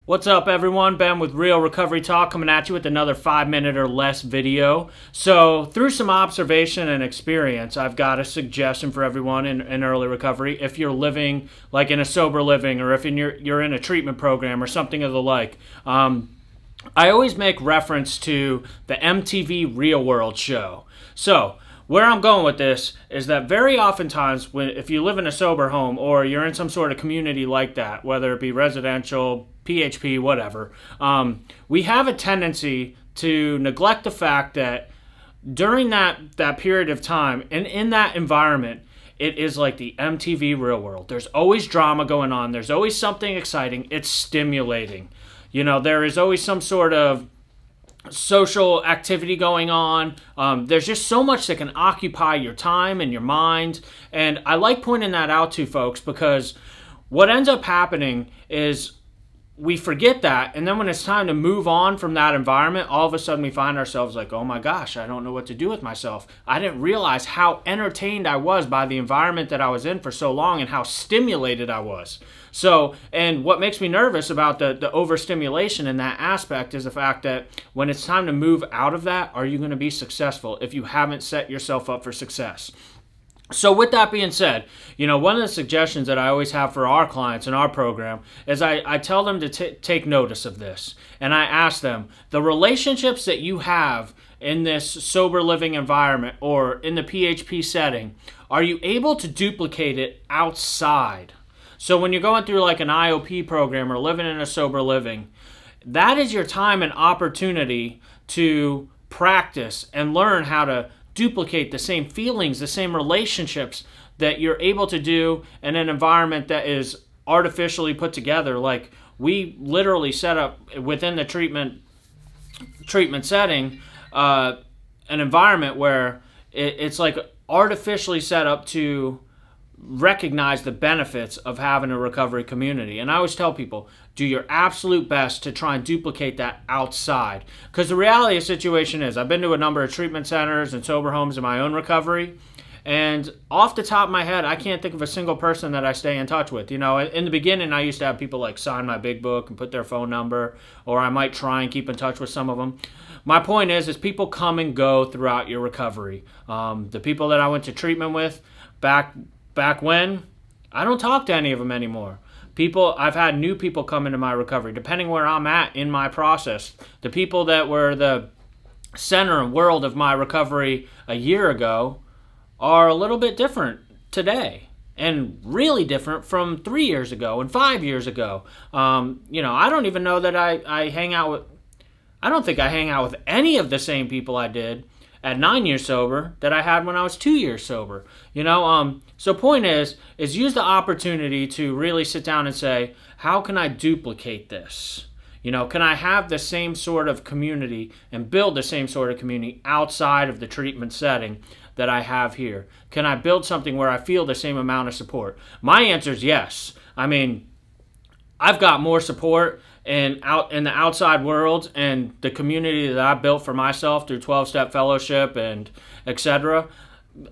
What's up, everyone? Ben with Real Recovery Talk coming at you with another 5-minute or less video. So through some observation and experience, I've got a suggestion for everyone in early recovery. If you're living like in a sober living, or if you're in a treatment program or something of the like, I always make reference to the MTV Real World show. So where I'm going with this is that very oftentimes, if you live in a sober home or you're in some sort of community like that, whether it be residential, PHP, whatever, we have a tendency to neglect the fact that during that period of time and in that environment, it is like the MTV Real World. There's always drama going on. There's always something exciting. It's stimulating. You know, there is always some sort of social activity going on. There's just so much that can occupy your time and your mind. And I like pointing that out to folks because what ends up happening is we forget that, and then when it's time to move on from that environment, all of a sudden we find ourselves like, oh my gosh, I don't know what to do with myself. I didn't realize how entertained I was by the environment that I was in for so long and how stimulated I was. So, and what makes me nervous about the overstimulation in that aspect is the fact that when it's time to move out of that, are you going to be successful if you haven't set yourself up for success? So with that being said, one of the suggestions that I always have for our clients in our program is I tell them to take notice of this. And I ask them, the relationships that you have in this sober living environment or in the PHP setting, are you able to duplicate it outside? So when you're going through like an IOP program or living in a sober living, that is your time and opportunity to practice and learn how to duplicate the same feelings, the same relationships that you're able to do in an environment that is artificially put together. Like we literally set up within the treatment setting, an environment where it's like artificially set up to recognize the benefits of having a recovery community. And I always tell people, do your absolute best to try and duplicate that outside. Because the reality of the situation is, I've been to a number of treatment centers and sober homes in my own recovery, and off the top of my head, I can't think of a single person that I stay in touch with. In the beginning, I used to have people like sign my big book and put their phone number, or I might try and keep in touch with some of them. My point is people come and go throughout your recovery. The people that I went to treatment with back when, I don't talk to any of them anymore. I've had new people come into my recovery, depending where I'm at in my process. The people that were the center and world of my recovery a year ago are a little bit different today, and really different from 3 years ago and 5 years ago. I don't even know that I hang out with, I don't think I hang out with any of the same people I did at 9 years sober that I had when I was 2 years sober. So point is use the opportunity to really sit down and say, how can I duplicate this? Can I have the same sort of community and build the same sort of community outside of the treatment setting that I have here? Can I build something where I feel the same amount of support? My answer is yes. I've got more support out in the outside world and the community that I built for myself through 12-step fellowship and etc.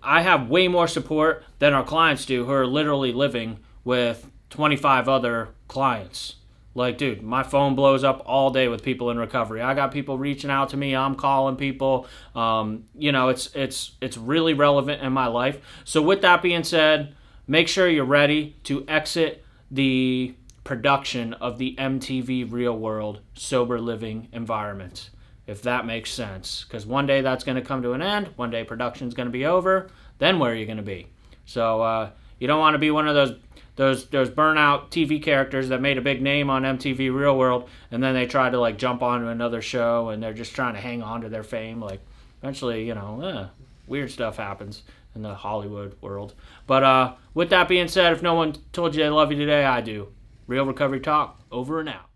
I have way more support than our clients do, who are literally living with 25 other clients. Like, dude, my phone blows up all day with people in recovery. I got people reaching out to me. I'm calling people. It's really relevant in my life. So with that being said, make sure you're ready to exit the production of the MTV Real World sober living environment, if that makes sense. Because one day that's going to come to an end. One day production's going to be over. Then where are you going to be? So you don't want to be one of those burnout TV characters that made a big name on MTV Real World, and then they try to like jump onto another show and they're just trying to hang on to their fame. Like eventually, weird stuff happens in the Hollywood world. But with that being said, if no one told you they love you today, I do. Real Recovery Talk, over and out.